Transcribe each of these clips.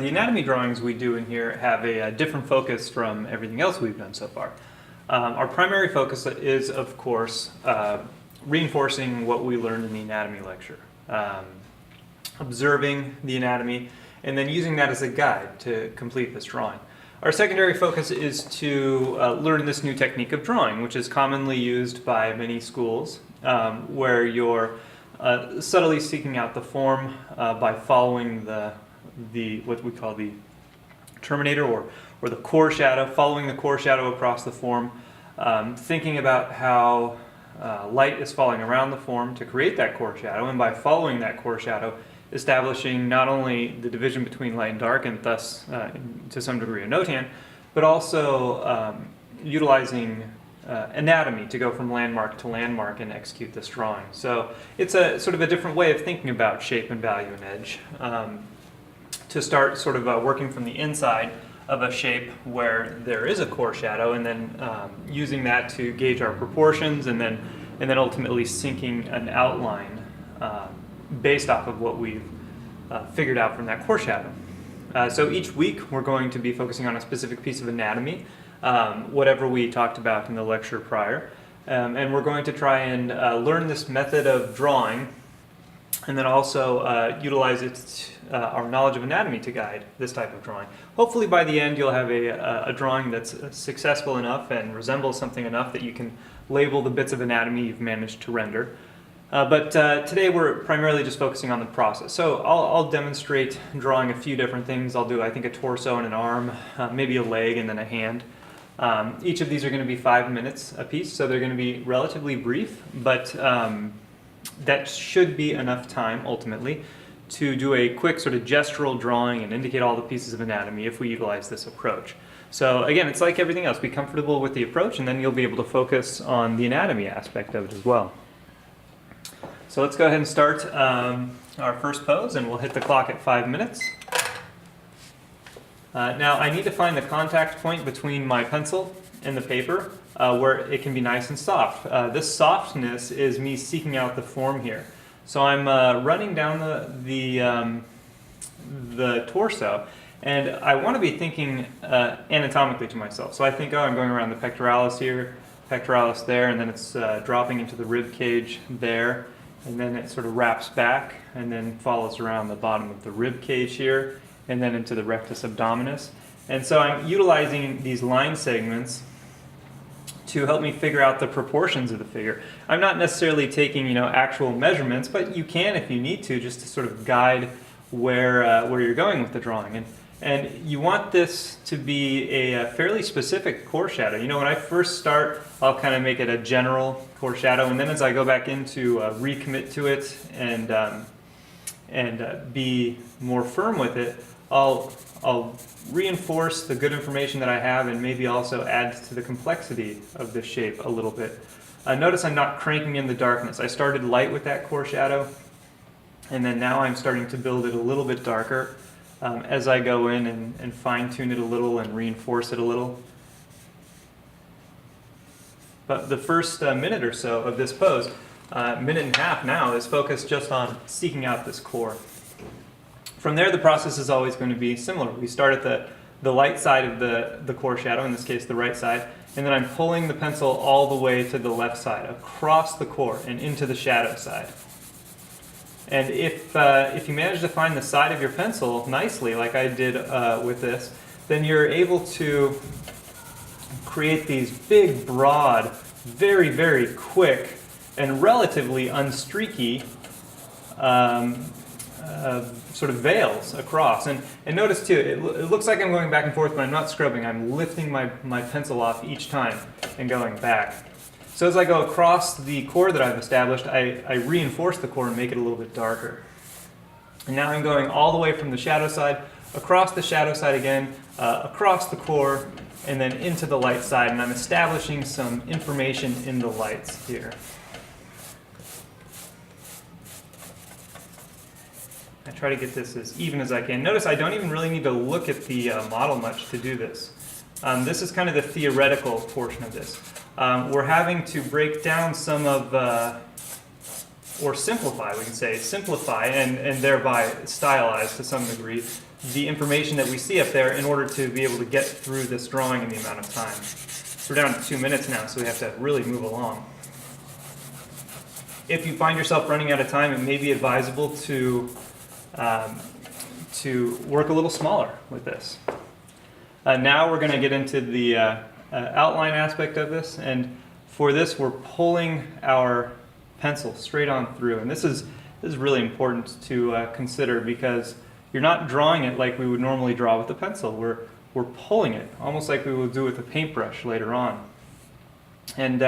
the anatomy drawings we do in here have a different focus from everything else we've done so far. Our primary focus is, of course, reinforcing what we learned in the anatomy lecture, observing the anatomy, and then using that as a guide to complete this drawing. Our secondary focus is to learn this new technique of drawing, which is commonly used by many schools, where you're subtly seeking out the form by following the what we call the terminator or the core shadow, following the core shadow across the form, thinking about how light is falling around the form to create that core shadow, and by following that core shadow, establishing not only the division between light and dark, and thus to some degree a notan, but also utilizing anatomy to go from landmark to landmark and execute this drawing. So it's a sort of a different way of thinking about shape and value and edge. To start sort of working from the inside of a shape where there is a core shadow, and then using that to gauge our proportions, and then ultimately sinking an outline based off of what we've figured out from that core shadow. So each week we're going to be focusing on a specific piece of anatomy, whatever we talked about in the lecture prior, and we're going to try and learn this method of drawing, and then also utilize our knowledge of anatomy to guide this type of drawing. Hopefully by the end you'll have a drawing that's successful enough and resembles something enough that you can label the bits of anatomy you've managed to render. But today we're primarily just focusing on the process. So I'll demonstrate drawing a few different things. I'll do, I think, a torso and an arm, maybe a leg, and then a hand. Each of these are going to be 5 minutes a piece, so they're going to be relatively brief, but that should be enough time, ultimately, to do a quick sort of gestural drawing and indicate all the pieces of anatomy if we utilize this approach. So again, it's like everything else. Be comfortable with the approach, and then you'll be able to focus on the anatomy aspect of it as well. So let's go ahead and start our first pose, and we'll hit the clock at 5 minutes. Now I need to find the contact point between my pencil and the paper where it can be nice and soft. This softness is me seeking out the form here. So I'm running down the torso, and I want to be thinking anatomically to myself. So I think, oh, I'm going around the pectoralis here, pectoralis there, and then it's dropping into the rib cage there. And then it sort of wraps back and then follows around the bottom of the rib cage here, and then into the rectus abdominis. And so I'm utilizing these line segments to help me figure out the proportions of the figure. I'm not necessarily taking, actual measurements, but you can if you need to, just to sort of guide where you're going with the drawing. And you want this to be a fairly specific core shadow. When I first start, I'll kind of make it a general core shadow, and then as I go back into recommit to it and be more firm with it, I'll reinforce the good information that I have, and maybe also add to the complexity of this shape a little bit. Notice I'm not cranking in the darkness. I started light with that core shadow, and then now I'm starting to build it a little bit darker as I go in and fine-tune it a little and reinforce it a little. But the first minute or so of this pose, minute and a half now, is focused just on seeking out this core. From there, the process is always going to be similar. We start at the light side of the core shadow, in this case the right side, and then I'm pulling the pencil all the way to the left side, across the core and into the shadow side. And if you manage to find the side of your pencil nicely, like I did with this, then you're able to create these big, broad, very, very quick, and relatively unstreaky sort of veils across. And notice too, it looks like I'm going back and forth, but I'm not scrubbing. I'm lifting my pencil off each time and going back. So as I go across the core that I've established, I reinforce the core and make it a little bit darker. And now I'm going all the way from the shadow side, across the shadow side again, across the core, and then into the light side, and I'm establishing some information in the lights here. I try to get this as even as I can. Notice I don't even really need to look at the model much to do this. This is kind of the theoretical portion of this. We're having to break down some of, or simplify, we can say, simplify and thereby stylize to some degree the information that we see up there in order to be able to get through this drawing in the amount of time. So we're down to 2 minutes now, so we have to really move along. If you find yourself running out of time, it may be advisable to work a little smaller with this. Now we're going to get into the outline aspect of this, and for this we're pulling our pencil straight on through, and this is really important to consider, because you're not drawing it like we would normally draw with a pencil. We're pulling it, almost like we will do with a paintbrush later on. And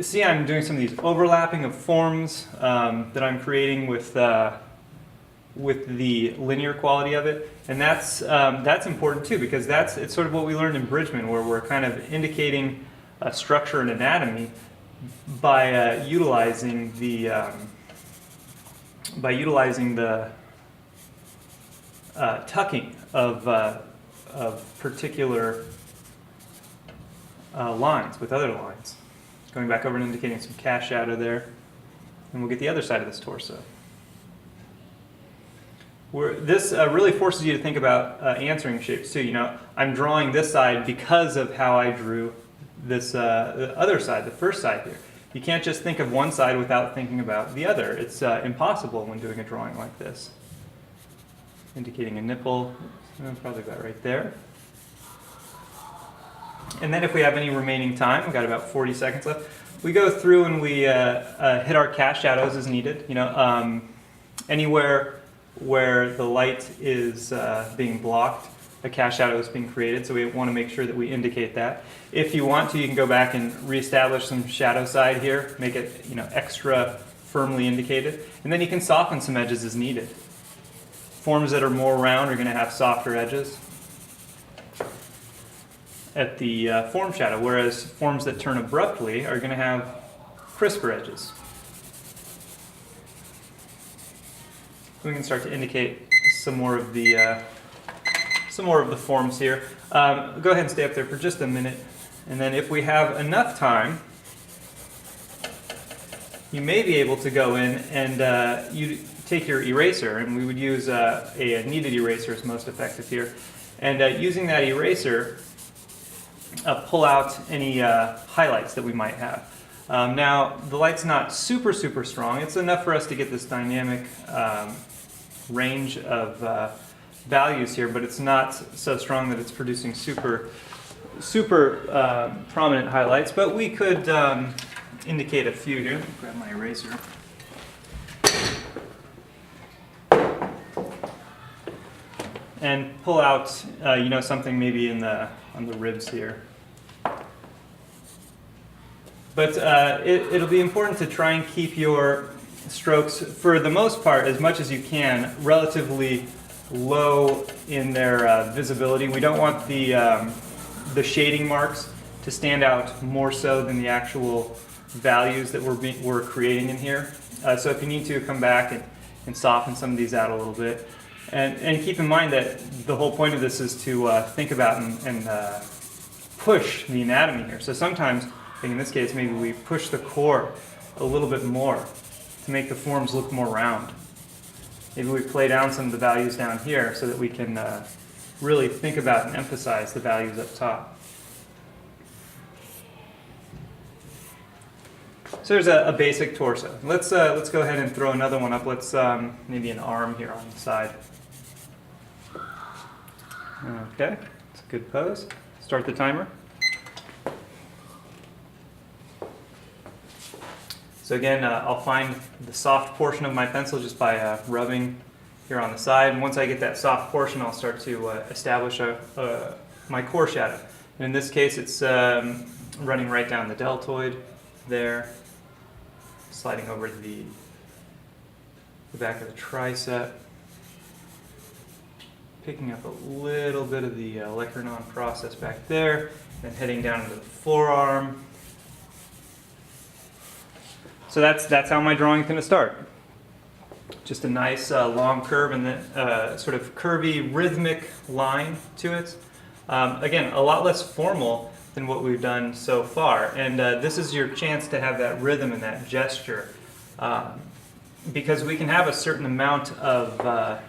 see, I'm doing some of these overlapping of forms that I'm creating with the linear quality of it, and that's important too, because it's sort of what we learned in Bridgman, where we're kind of indicating structure and anatomy by utilizing the tucking of particular lines with other lines. Going back over and indicating some cast shadow there, and we'll get the other side of this torso. This really forces you to think about answering shapes too. You know, I'm drawing this side because of how I drew this the other side, the first side here. You can't just think of one side without thinking about the other. It's impossible when doing a drawing like this. Indicating a nipple, probably about right there. And then if we have any remaining time, we've got about 40 seconds left, we go through and we hit our cast shadows as needed. You know, anywhere where the light is being blocked, a cast shadow is being created, so we want to make sure that we indicate that. If you want to, you can go back and reestablish some shadow side here, make it, you know, extra firmly indicated, and then you can soften some edges as needed. Forms that are more round are going to have softer edges at the form shadow, whereas forms that turn abruptly are going to have crisper edges. We can start to indicate some more of the forms here. Go ahead and stay up there for just a minute, and then if we have enough time, you may be able to go in and you take your eraser, and we would use a kneaded eraser is most effective here, and using that eraser, pull out any highlights that we might have. Now, the light's not super strong. It's enough for us to get this dynamic range of values here, but it's not so strong that it's producing super prominent highlights. But we could indicate a few here. Grab my eraser. And pull out, you know, something maybe on the ribs here. But it'll be important to try and keep your strokes, for the most part, as much as you can, relatively low in their visibility. We don't want the shading marks to stand out more so than the actual values that we're creating in here. So if you need to, come back and soften some of these out a little bit. And keep in mind that the whole point of this is to think about and push the anatomy here. So sometimes, I think in this case, maybe we push the core a little bit more to make the forms look more round. Maybe we play down some of the values down here so that we can really think about and emphasize the values up top. So there's a basic torso. Let's go ahead and throw another one up. Let's maybe an arm here on the side. Okay, it's a good pose. Start the timer. So again, I'll find the soft portion of my pencil just by rubbing here on the side. And once I get that soft portion, I'll start to establish my core shadow. And in this case, it's running right down the deltoid there, sliding over to the back of the tricep, picking up a little bit of the olecranon process back there, and heading down into the forearm. So that's how my drawing is going to start. Just a nice long curve and then sort of curvy rhythmic line to it. Again, a lot less formal than what we've done so far, and this is your chance to have that rhythm and that gesture, because we can have a certain amount of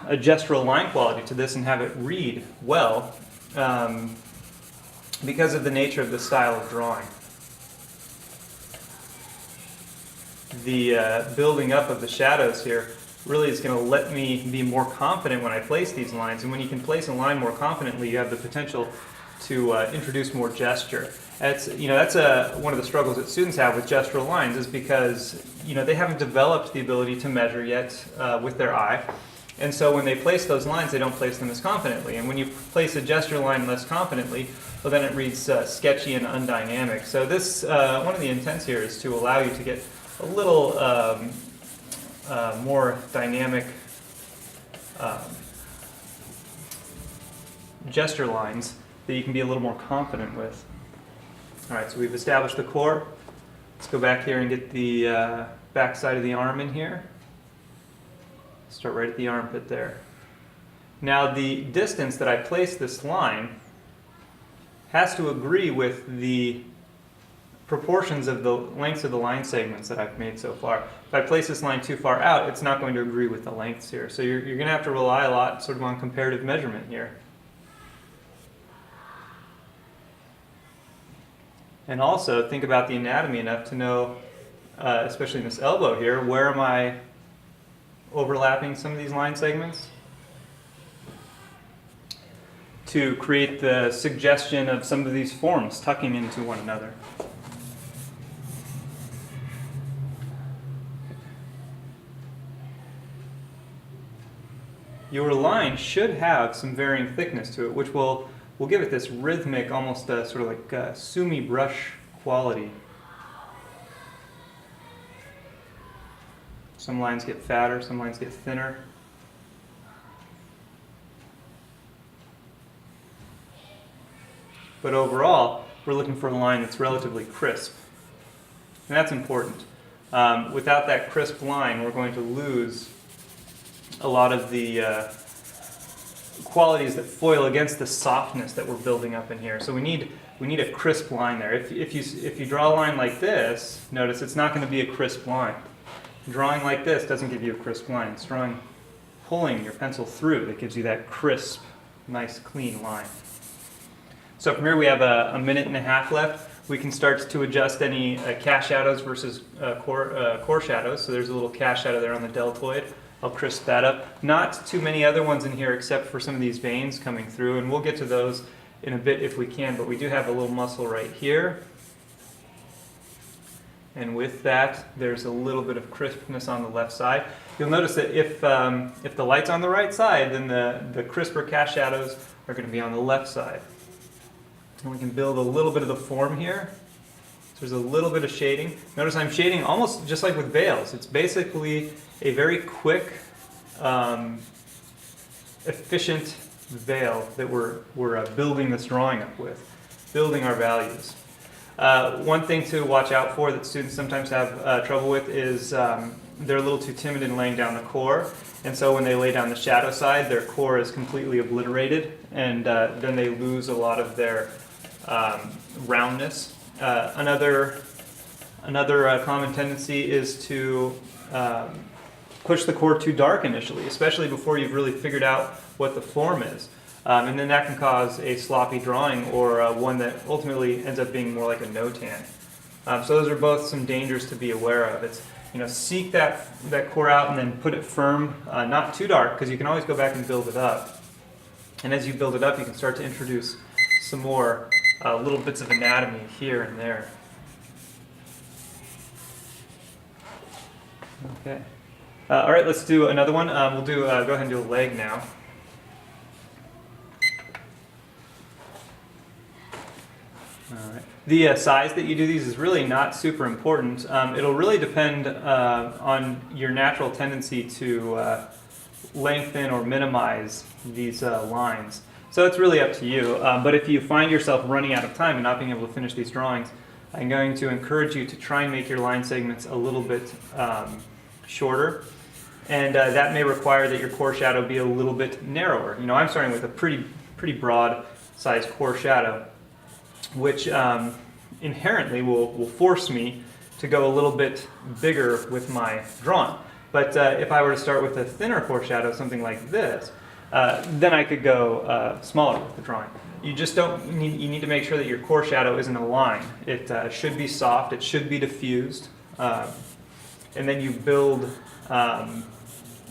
a gestural line quality to this and have it read well because of the nature of the style of drawing. The building up of the shadows here really is going to let me be more confident when I place these lines. And when you can place a line more confidently, you have the potential to introduce more gesture. That's one of the struggles that students have with gestural lines, is because they haven't developed the ability to measure yet with their eye. And so when they place those lines, they don't place them as confidently. And when you place a gesture line less confidently, well, then it reads sketchy and undynamic. So this, one of the intents here is to allow you to get a little more dynamic gesture lines that you can be a little more confident with. All right, so we've established the core. Let's go back here and get the back side of the arm in here. Start right at the armpit there. Now the distance that I place this line has to agree with the proportions of the lengths of the line segments that I've made so far. If I place this line too far out, it's not going to agree with the lengths here. So you're going to have to rely a lot sort of on comparative measurement here. And also think about the anatomy enough to know, especially in this elbow here, where am I overlapping some of these line segments to create the suggestion of some of these forms tucking into one another. Your line should have some varying thickness to it, which will give it this rhythmic, almost sort of like sumi brush quality. Some lines get fatter, some lines get thinner. But overall, we're looking for a line that's relatively crisp. And that's important. Without that crisp line, we're going to lose a lot of the qualities that foil against the softness that we're building up in here. So we need a crisp line there. If you draw a line like this, notice it's not going to be a crisp line. Drawing like this doesn't give you a crisp line. It's pulling your pencil through that gives you that crisp, nice, clean line. So from here we have a minute and a half left. We can start to adjust any cast shadows versus core shadows. So there's a little cast shadow there on the deltoid. I'll crisp that up. Not too many other ones in here except for some of these veins coming through, and we'll get to those in a bit if we can, but we do have a little muscle right here. And with that, there's a little bit of crispness on the left side. You'll notice that if the light's on the right side, then the crisper cast shadows are going to be on the left side. And we can build a little bit of the form here. So there's a little bit of shading. Notice I'm shading almost just like with veils. It's basically a very quick, efficient veil that we're building this drawing up with, building our values. One thing to watch out for that students sometimes have trouble with is they're a little too timid in laying down the core, and so when they lay down the shadow side, their core is completely obliterated, and then they lose a lot of their roundness. Another common tendency is to push the core too dark initially, especially before you've really figured out what the form is. And then that can cause a sloppy drawing, or one that ultimately ends up being more like a no-tan. So those are both some dangers to be aware of. It's, seek that core out and then put it firm, not too dark, because you can always go back and build it up. And as you build it up, you can start to introduce some more little bits of anatomy here and there. Okay. All right, let's do another one. We'll go ahead and do a leg now. All right. The size that you do these is really not super important. It'll really depend on your natural tendency to lengthen or minimize these lines. So it's really up to you. But if you find yourself running out of time and not being able to finish these drawings, I'm going to encourage you to try and make your line segments a little bit shorter. And that may require that your core shadow be a little bit narrower. I'm starting with a pretty broad sized core shadow, which inherently will force me to go a little bit bigger with my drawing. But if I were to start with a thinner foreshadow, something like this, then I could go smaller with the drawing. You just don't need, you need to make sure that your core shadow isn't a line. It should be soft, it should be diffused, and then you build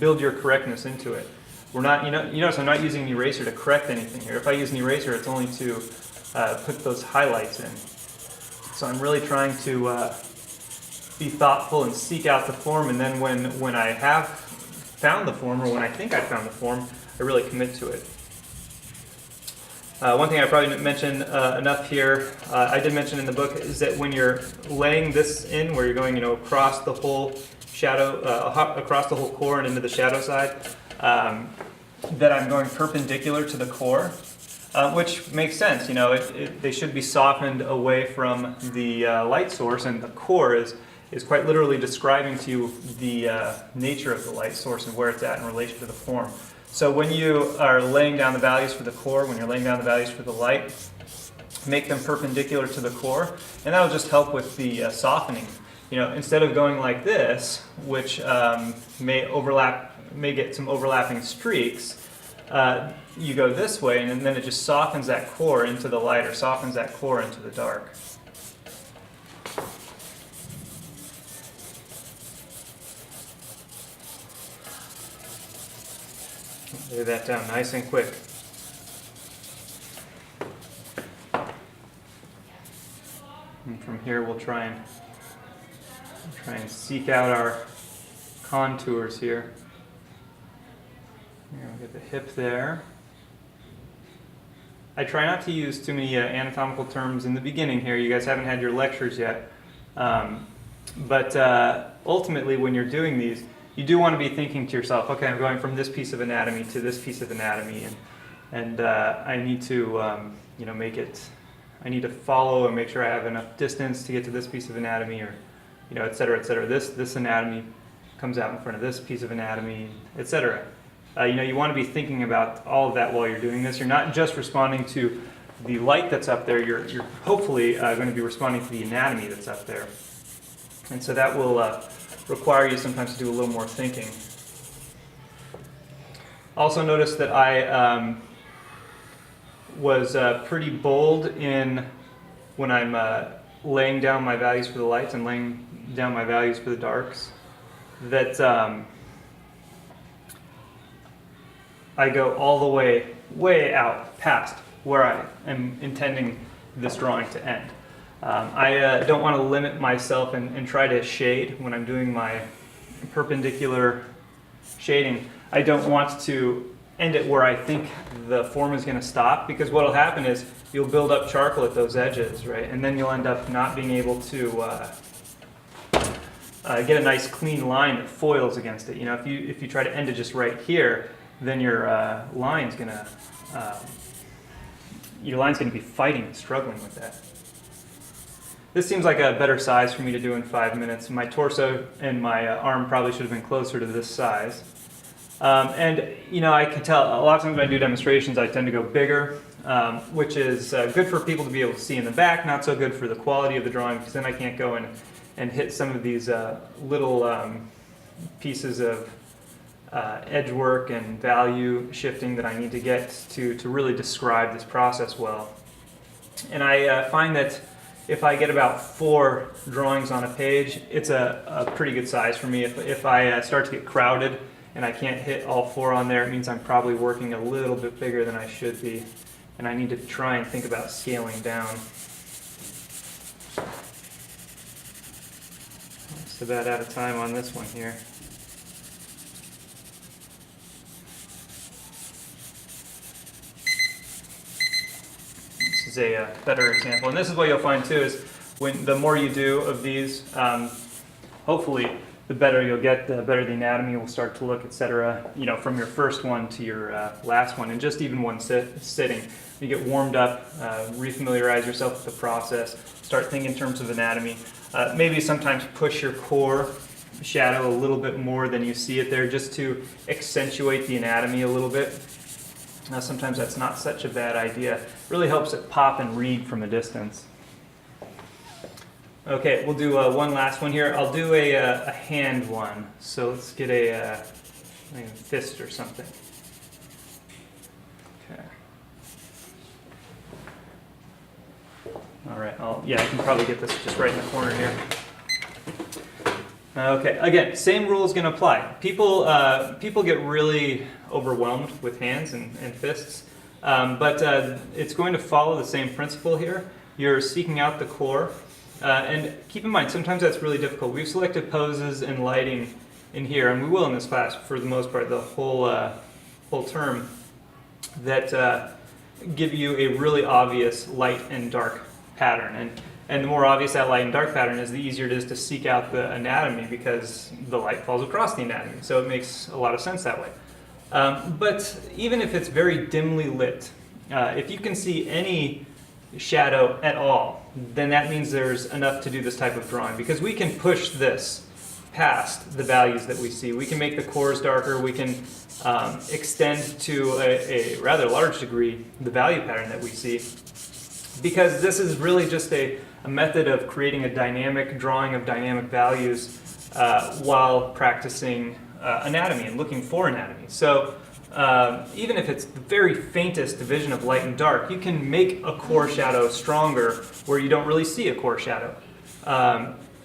your correctness into it. We're not, you notice I'm not using an eraser to correct anything here. If I use an eraser, it's only to put those highlights in. So I'm really trying to be thoughtful and seek out the form, and then when I have found the form, or when I think I found the form, I really commit to it. One thing I probably didn't mention enough here, I did mention in the book, is that when you're laying this in, where you're going, across the whole shadow, across the whole core and into the shadow side, that I'm going perpendicular to the core, which makes sense. They should be softened away from the light source, and the core is quite literally describing to you the nature of the light source and where it's at in relation to the form. So when you are laying down the values for the core, when you're laying down the values for the light, make them perpendicular to the core, and that'll just help with the softening. Instead of going like this, which may get some overlapping streaks, you go this way, and then it just softens that core into the light, or softens that core into the dark. Lay that down nice and quick. And from here we'll try and seek out our contours here. We'll get the hip there. I try not to use too many anatomical terms in the beginning here. You guys haven't had your lectures yet. But ultimately, when you're doing these, you do want to be thinking to yourself, okay, I'm going from this piece of anatomy to this piece of anatomy, and I need to make it, I need to follow and make sure I have enough distance to get to this piece of anatomy, or et cetera, et cetera. This anatomy comes out in front of this piece of anatomy, et cetera. You want to be thinking about all of that while you're doing this. You're not just responding to the light that's up there, you're hopefully going to be responding to the anatomy that's up there. And so that will require you sometimes to do a little more thinking. Also notice that I was pretty bold when I'm laying down my values for the lights and laying down my values for the darks, that I go all the way out past where I am intending this drawing to end. I don't want to limit myself and try to shade when I'm doing my perpendicular shading. I don't want to end it where I think the form is going to stop, because what will happen is you'll build up charcoal at those edges, right? And then you'll end up not being able to get a nice clean line that foils against it. If you try to end it just right here, then your line's going to be fighting and struggling with that. This seems like a better size for me to do in 5 minutes. My torso and my arm probably should have been closer to this size. I can tell a lot of times when I do demonstrations, I tend to go bigger, which is good for people to be able to see in the back, not so good for the quality of the drawing, because then I can't go and hit some of these little pieces of edge work and value shifting that I need to get to really describe this process well. And I find that if I get about 4 drawings on a page, it's a pretty good size for me. If I start to get crowded and I can't hit all 4 on there, it means I'm probably working a little bit bigger than I should be, and I need to try and think about scaling down. Just about out of time on this one here. Is a better example, and this is what you'll find too, is the more you do of these, hopefully the better you'll get, the better the anatomy will start to look, etc. From your first one to your last one, and just even one sitting. You get warmed up, refamiliarize yourself with the process, start thinking in terms of anatomy. Maybe sometimes push your core shadow a little bit more than you see it there, just to accentuate the anatomy a little bit. Sometimes that's not such a bad idea. It really helps it pop and read from a distance. Okay, we'll do one last one here. I'll do a hand one. So let's get a fist or something. Okay. All right. Yeah, I can probably get this just right in the corner here. Okay. Again, same rule is going to apply. People get really overwhelmed with hands and fists, but it's going to follow the same principle here. You're seeking out the core. And keep in mind, sometimes that's really difficult. We've selected poses and lighting in here, and we will in this class for the most part, the whole term, that give you a really obvious light and dark pattern. And the more obvious that light and dark pattern is, the easier it is to seek out the anatomy because the light falls across the anatomy. So it makes a lot of sense that way. But even if it's very dimly lit, if you can see any shadow at all, then that means there's enough to do this type of drawing, because we can push this past the values that we see. We can make the cores darker, we can extend to a rather large degree the value pattern that we see, because this is really just a method of creating a dynamic drawing of dynamic values while practicing anatomy and looking for anatomy. So even if it's the very faintest division of light and dark, you can make a core shadow stronger where you don't really see a core shadow.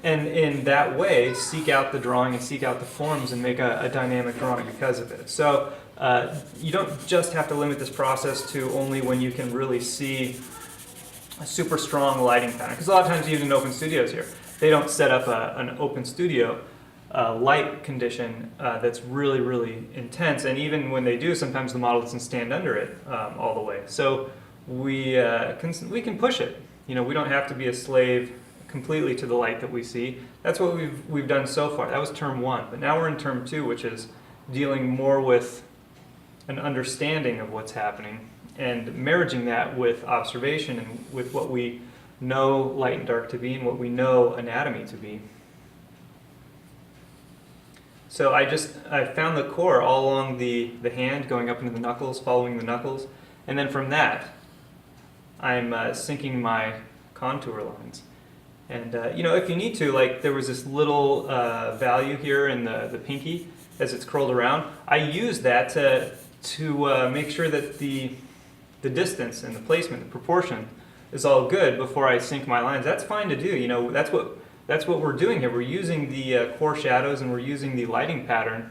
And in that way, seek out the drawing and seek out the forms and make a dynamic drawing because of it. So you don't just have to limit this process to only when you can really see a super strong lighting pattern. Because a lot of times, even in open studios here, they don't set up an open studio light condition that's really, really intense. And even when they do, sometimes the model doesn't stand under it all the way. So we can push it. We don't have to be a slave completely to the light that we see. That's what we've done so far. That was term 1. But now we're in term 2, which is dealing more with an understanding of what's happening and marrying that with observation and with what we know light and dark to be and what we know anatomy to be. So I found the core all along the hand, going up into the knuckles, following the knuckles, and then from that, I'm syncing my contour lines. And if you need to, like there was this little value here in the pinky as it's curled around, I use that to make sure that the distance and the placement, the proportion, is all good before I sync my lines. That's fine to do. That's what we're doing here. We're using the core shadows and we're using the lighting pattern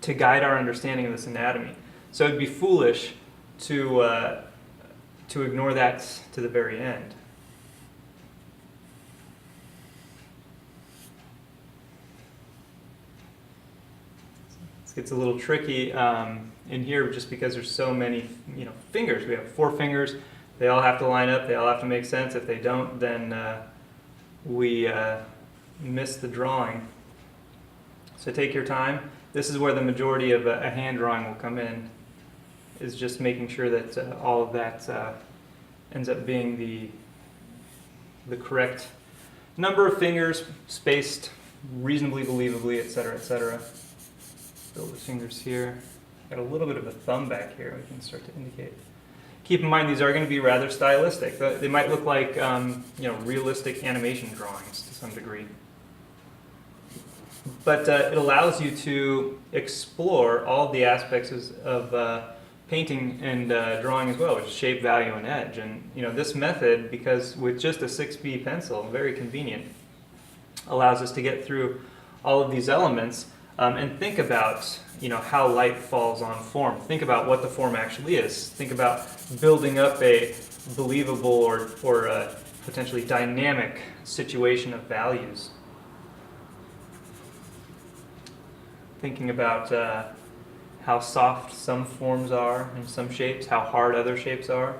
to guide our understanding of this anatomy. So it'd be foolish to ignore that to the very end. This gets a little tricky in here just because there's so many fingers. We have 4 fingers. They all have to line up. They all have to make sense. If they don't, then we miss the drawing. So take your time. This is where the majority of a hand drawing will come in, is just making sure that all of that ends up being the correct number of fingers, spaced reasonably, believably, etc., etc. Build the fingers here. Got a little bit of a thumb back here we can start to indicate. Keep in mind these are going to be rather stylistic. They might look like realistic animation drawings to some degree. But it allows you to explore all the aspects of painting and drawing as well, which is shape, value, and edge. And this method, because with just a 6B pencil, very convenient, allows us to get through all of these elements and think about how light falls on form. Think about what the form actually is. Think about building up a believable or potentially dynamic situation of values. Thinking about how soft some forms are in some shapes, how hard other shapes are.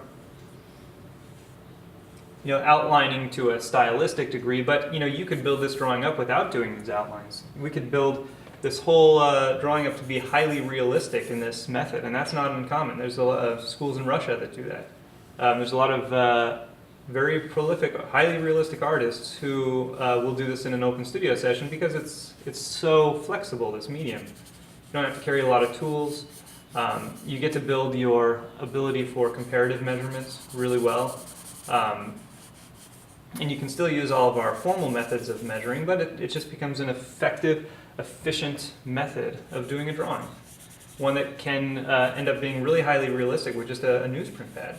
Outlining to a stylistic degree, but you could build this drawing up without doing these outlines. We could build this whole drawing up to be highly realistic in this method, and that's not uncommon. There's a lot of schools in Russia that do that. There's a lot of very prolific, highly realistic artists who will do this in an open studio session because it's so flexible, this medium. You don't have to carry a lot of tools. You get to build your ability for comparative measurements really well. And you can still use all of our formal methods of measuring, but it just becomes an effective, efficient method of doing a drawing. One that can end up being really highly realistic with just a newsprint pad.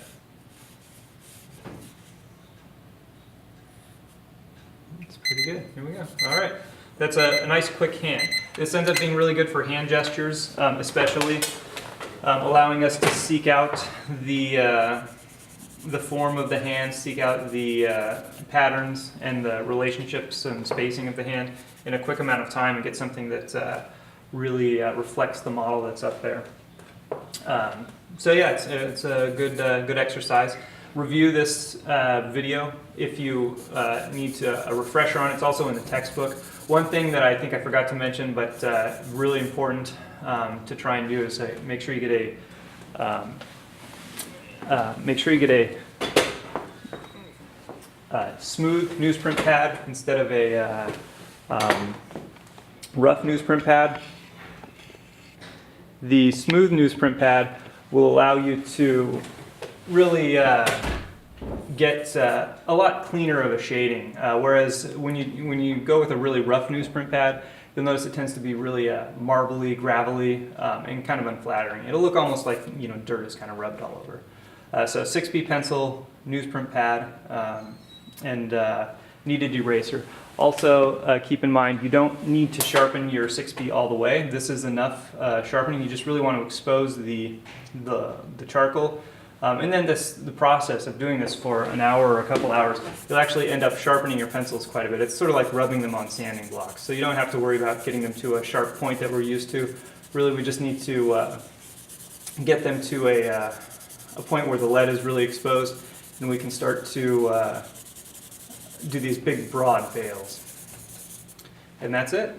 It's pretty good. Here we go. All right. That's a nice quick hand. This ends up being really good for hand gestures, especially allowing us to seek out the form of the hand, seek out the patterns and the relationships and spacing of the hand in a quick amount of time and get something that really reflects the model that's up there. So yeah, it's a good exercise. Review this video if you need a refresher on it. It's also in the textbook. One thing that I think I forgot to mention, but really important to try and do is make sure you get a smooth newsprint pad instead of a rough newsprint pad. The smooth newsprint pad will allow you to really get a lot cleaner of a shading, whereas when you go with a really rough newsprint pad, you'll notice it tends to be really marbly, gravelly, and kind of unflattering. It'll look almost like dirt is kind of rubbed all over. So 6B pencil, newsprint pad, and kneaded eraser. Also, keep in mind you don't need to sharpen your 6B all the way. This is enough sharpening. You just really want to expose the charcoal. And then the process of doing this for an hour or a couple hours, you'll actually end up sharpening your pencils quite a bit. It's sort of like rubbing them on sanding blocks. So you don't have to worry about getting them to a sharp point that we're used to. Really, we just need to get them to a point where the lead is really exposed, and we can start to do these big broad veils. And that's it.